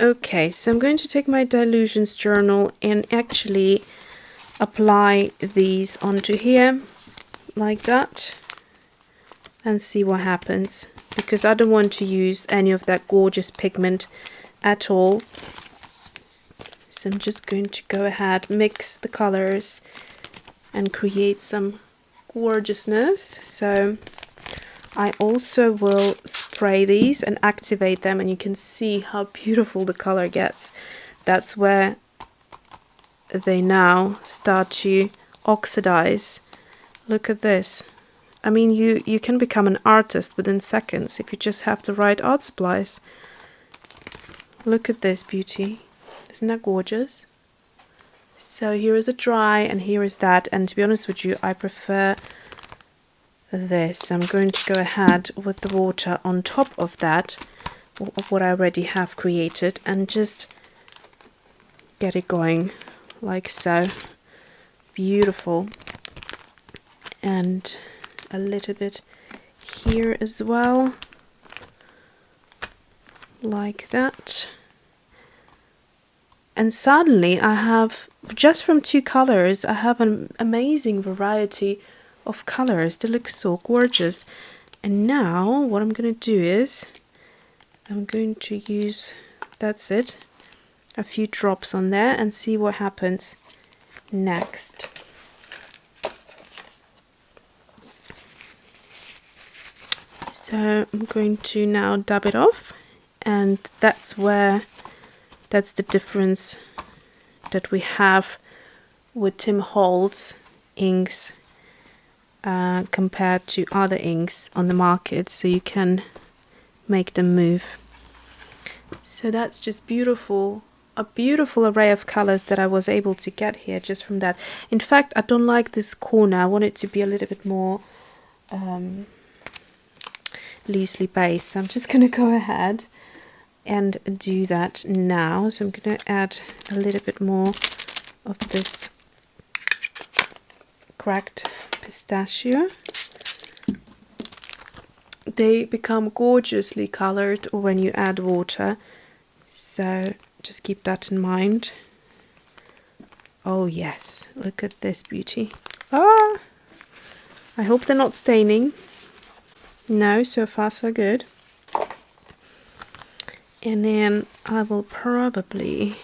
Okay, so I'm going to take my dilutions journal and actually apply these onto here like that and see what happens, because I don't want to use any of that gorgeous pigment at all. So I'm just going to go ahead, mix the colors and create some gorgeousness. So I also will spray these and activate them, and you can see how beautiful the color gets. That's where they now start to oxidize. Look at this. I mean, you can become an artist within seconds if you just have the right art supplies. Look at this beauty. Isn't that gorgeous? So here is a dry and here is that, and to be honest with you, I prefer this. I'm going to go ahead with the water on top of that, of what I already have created, and just get it going like so. Beautiful. And a little bit here as well, like that. And suddenly I have, just from 2 colors, I have an amazing variety of colors. They look so gorgeous. And now what I'm going to do is I'm going to use, that's it, a few drops on there and see what happens next. So I'm going to now dab it off, and that's the difference that we have with Tim Holtz inks compared to other inks on the market, so you can make them move. So that's just beautiful, a beautiful array of colors that I was able to get here just from that. In fact, I don't like this corner. I want it to be a little bit more loosely based, so I'm just going to go ahead and do that now. So I'm going to add a little bit more of this cracked pistachio. They become gorgeously colored when you add water, so just keep that in mind. Oh yes, look at this beauty. Ah, I hope they're not staining. No, so far so good. And then I will probably,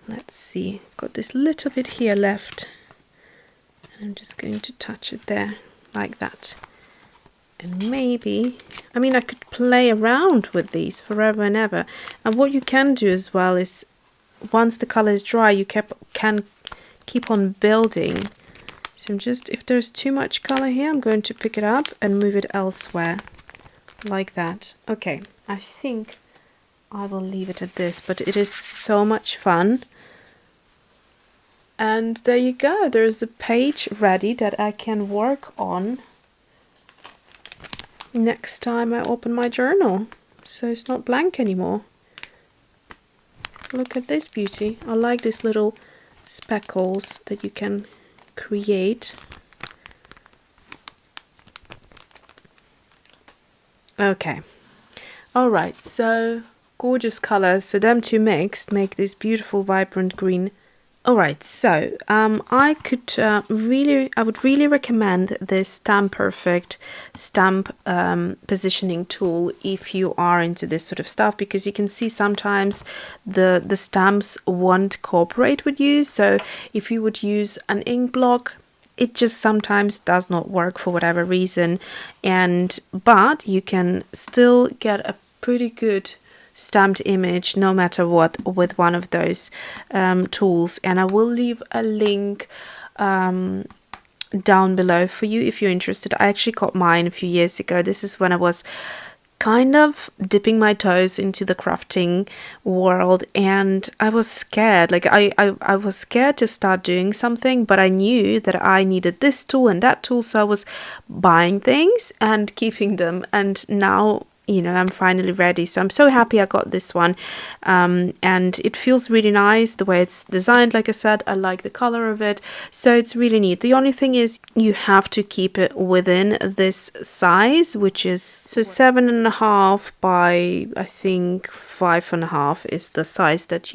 let's see, got this little bit here left, and I'm just going to touch it there like that. And maybe, I mean, I could play around with these forever and ever. And what you can do as well is, once the color is dry, you can keep on building. So I'm just, if there's too much color here, I'm going to pick it up and move it elsewhere, like that. Okay, I think I will leave it at this, but it is so much fun. And there you go, there's a page ready that I can work on next time I open my journal, so it's not blank anymore. Look at this beauty. I like these little speckles that you can create. Okay, all right, so gorgeous colors, so them two mixed make this beautiful vibrant green. All right, so I would really recommend this Stamp Perfect stamp positioning tool if you are into this sort of stuff, because you can see sometimes the stamps won't cooperate with you. So if you would use an ink block, it just sometimes does not work for whatever reason, but you can still get a pretty good stamped image no matter what with one of those tools. And I will leave a link down below for you if you're interested. I actually got mine a few years ago. This is when I was kind of dipping my toes into the crafting world, and I was scared. Like I was scared to start doing something, but I knew that I needed this tool and that tool, so I was buying things and keeping them, and now you know, I'm finally ready. So I'm so happy I got this one. And it feels really nice the way it's designed. Like I said, I like the color of it. So it's really neat. The only thing is you have to keep it within this size, which is so 7.5 by I think 5.5 is the size that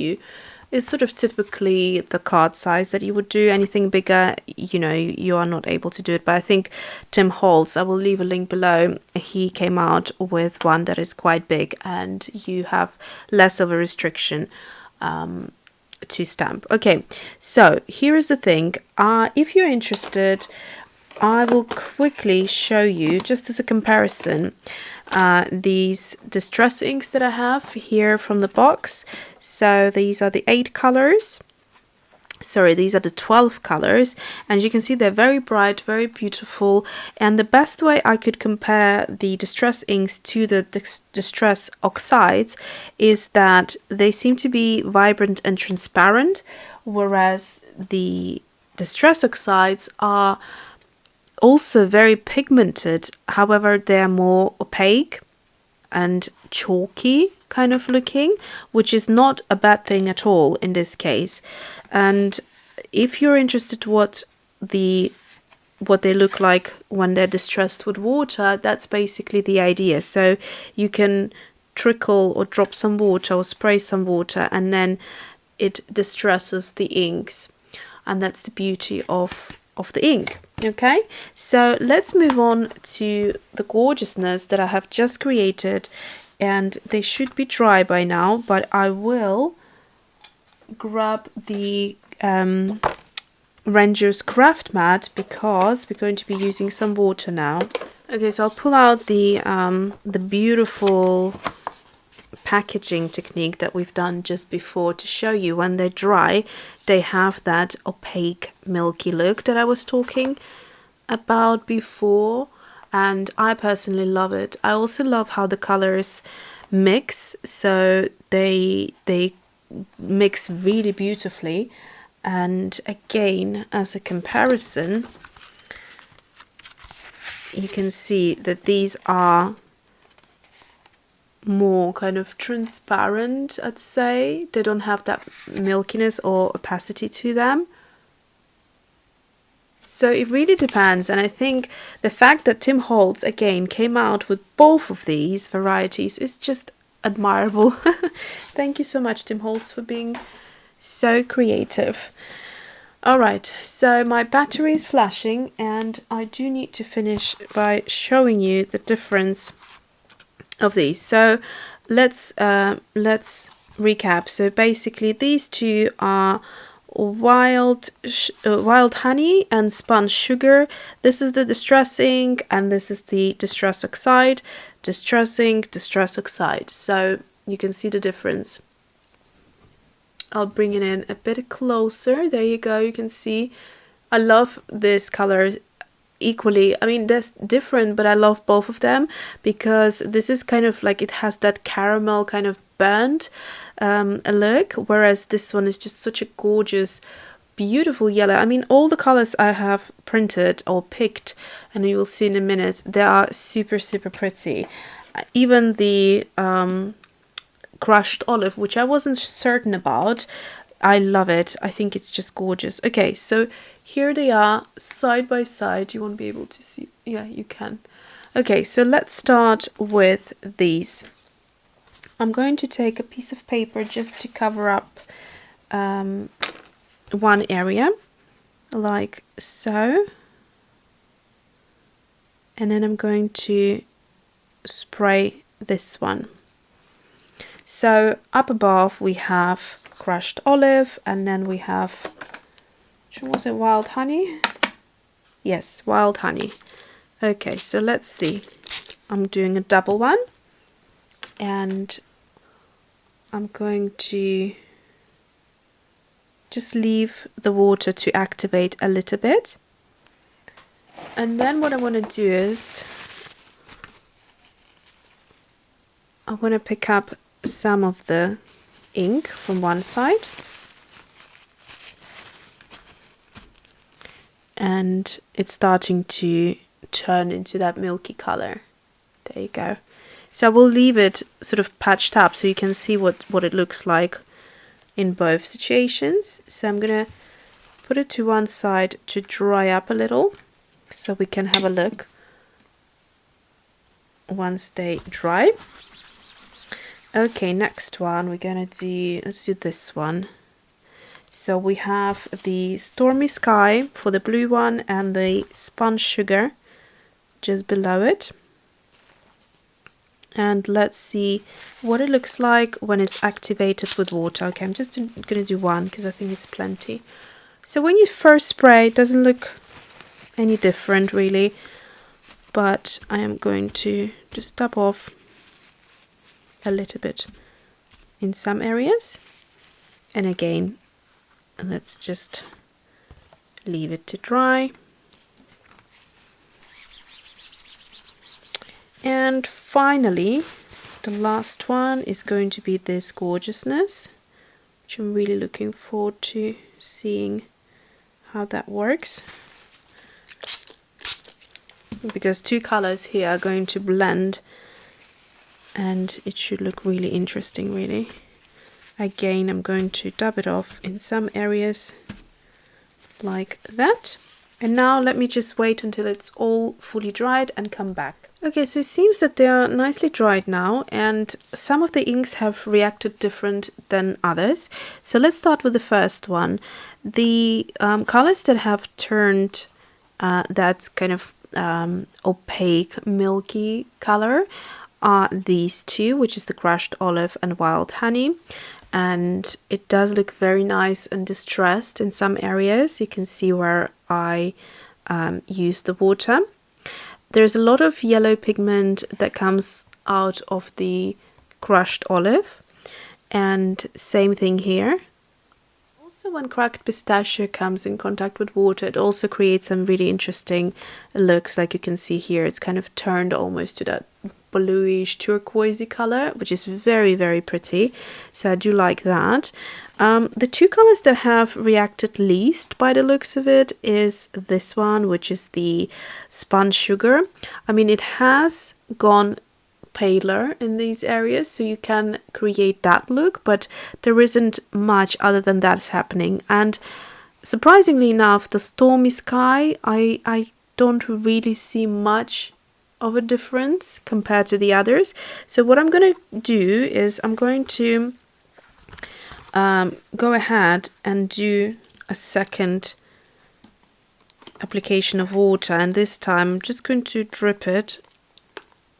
is sort of typically the card size that you would do. Anything bigger, you know, you are not able to do it. But I think Tim Holtz, I will leave a link below, he came out with one that is quite big and you have less of a restriction to stamp. Okay, so here is the thing. If you're interested, I will quickly show you, just as a comparison, these Distress inks that I have here from the box. So these are the 8 colors. Sorry, these are the 12 colors, and you can see they're very bright, very beautiful. And the best way I could compare the Distress inks to the Distress Oxides is that they seem to be vibrant and transparent, whereas the Distress Oxides are also very pigmented. However, they're more opaque and chalky kind of looking, which is not a bad thing at all in this case. And if you're interested what they look like when they're distressed with water, that's basically the idea. So you can trickle or drop some water or spray some water, and then it distresses the inks, and that's the beauty of the ink. Okay, so let's move on to the gorgeousness that I have just created, and they should be dry by now, but I will grab the Ranger's Craft Mat because we're going to be using some water now. Okay, so I'll pull out the beautiful packaging technique that we've done just before to show you when they're dry, they have that opaque milky look that I was talking about before, and I personally love it. I also love how the colors mix, so they mix really beautifully. And again, as a comparison, you can see that these are more kind of transparent, I'd say. They don't have that milkiness or opacity to them. So it really depends, and I think the fact that Tim Holtz again came out with both of these varieties is just admirable. Thank you so much, Tim Holtz, for being so creative. Alright, so my battery is flashing, and I do need to finish by showing you the difference of these. So let's recap. So basically these two are wild honey and spun sugar. This is the Distress ink, and this is the Distress Oxide. Distress ink, Distress Oxide. So you can see the difference. I'll bring it in a bit closer. There you go. You can see I love this color equally. I mean, that's different, but I love both of them because this is kind of like, it has that caramel kind of burnt a look, whereas this one is just such a gorgeous, beautiful yellow. I mean, all the colors I have printed or picked, and you will see in a minute, they are super pretty. Even the crushed olive, which I wasn't certain about, I love it. I think it's just gorgeous. Okay, so here they are side by side. You won't be able to see. Yeah, you can. Okay, so let's start with these. I'm going to take a piece of paper just to cover up one area, like so. And then I'm going to spray this one. So up above we have crushed olive, and then we have, which one was it, wild honey? Yes, wild honey. Okay, so let's see. I'm doing a double one, and I'm going to just leave the water to activate a little bit. And then what I want to do is I want to pick up some of the ink from one side, and it's starting to turn into that milky color. There you go. So I will leave it sort of patched up so you can see what it looks like in both situations. So I'm gonna put it to one side to dry up a little so we can have a look once they dry. Okay, next one we're gonna do, let's do this one. So we have the Stormy Sky for the blue one and the Spun Sugar just below it. And let's see what it looks like when it's activated with water. Okay, I'm just going to do one because I think it's plenty. So when you first spray, it doesn't look any different really. But I am going to just dab off a little bit in some areas. And again, let's just leave it to dry. And finally, the last one is going to be this gorgeousness, which I'm really looking forward to seeing how that works. Because two colors here are going to blend and it should look really interesting, really. Again, I'm going to dab it off in some areas like that. And now let me just wait until it's all fully dried and come back. Okay, so it seems that they are nicely dried now, and some of the inks have reacted different than others. So let's start with the first one. The colors that have turned that kind of opaque, milky color are these two, which is the crushed olive and wild honey. And it does look very nice and distressed in some areas. You can see where I use the water. There's a lot of yellow pigment that comes out of the crushed olive, and same thing here. Also, when cracked pistachio comes in contact with water, it also creates some really interesting looks. Like you can see here, it's kind of turned almost to that bluish turquoisey color, which is very, very pretty. So I do like that. The two colors that have reacted least by the looks of it is this one, which is the Spun Sugar. I mean, it has gone paler in these areas, so you can create that look, but there isn't much other than that's happening. And surprisingly enough, the Stormy Sky, I don't really see much of a difference compared to the others. So what I'm going to do is I'm going to go ahead and do a second application of water, and this time I'm just going to drip it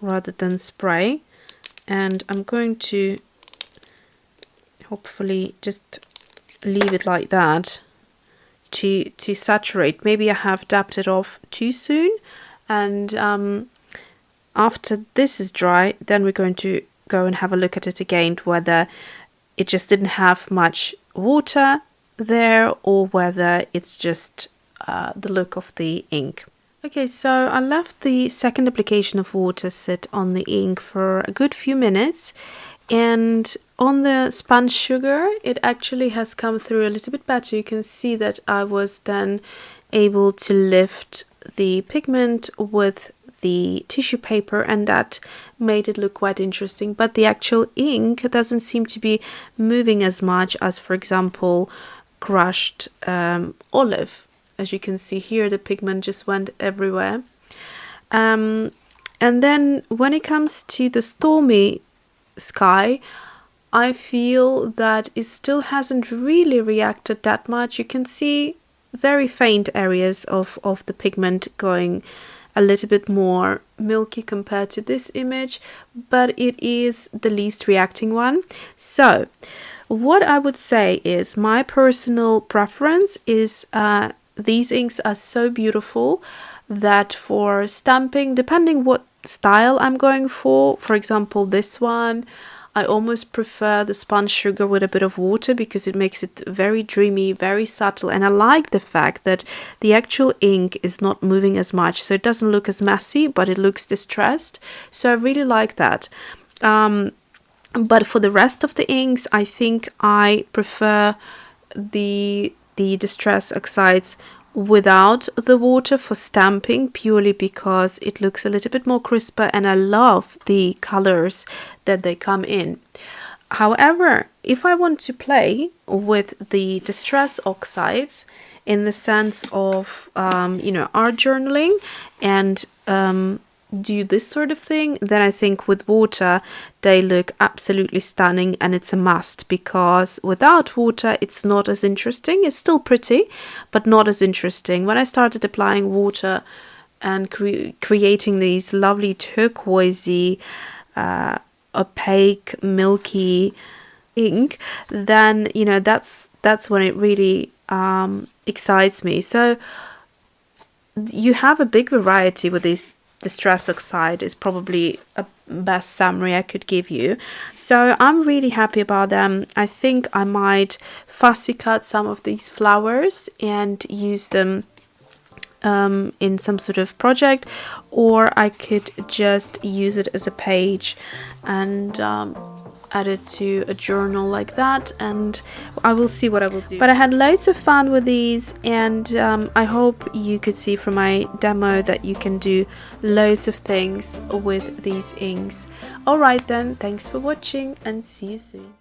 rather than spray, and I'm going to hopefully just leave it like that to saturate. Maybe I have dabbed it off too soon, and after this is dry, then we're going to go and have a look at it again, whether it just didn't have much water there or whether it's just the look of the ink. Okay, so I left the second application of water sit on the ink for a good few minutes, and on the Spun Sugar it actually has come through a little bit better. You can see that I was then able to lift the pigment with the tissue paper, and that made it look quite interesting, but the actual ink doesn't seem to be moving as much as, for example, crushed olive. As you can see here, the pigment just went everywhere. And then when it comes to the Stormy Sky, I feel that it still hasn't really reacted that much. You can see very faint areas of the pigment going a little bit more milky compared to this image, but it is the least reacting one. So what I would say is my personal preference is these inks are so beautiful that for stamping, depending what style I'm going for example this one, I almost prefer the Spun Sugar with a bit of water because it makes it very dreamy, very subtle, and I like the fact that the actual ink is not moving as much, so it doesn't look as messy, but it looks distressed. So I really like that. But for the rest of the inks, I think I prefer the Distress Oxides without the water for stamping, purely because it looks a little bit more crisper and I love the colors that they come in. However, if I want to play with the Distress Oxides in the sense of, you know, art journaling and do this sort of thing, then I think with water they look absolutely stunning, and it's a must, because without water it's not as interesting. It's still pretty, but not as interesting. When I started applying water and creating these lovely turquoisey, opaque, milky ink, then, you know, that's when it really excites me. So you have a big variety with these. Distress Oxide is probably a best summary I could give you. So I'm really happy about them. I think I might fussy cut some of these flowers and use them in some sort of project, or I could just use it as a page and add it to a journal like that, and I will see what I will do. But I had loads of fun with these, and I hope you could see from my demo that you can do loads of things with these inks. Alright then, thanks for watching and see you soon.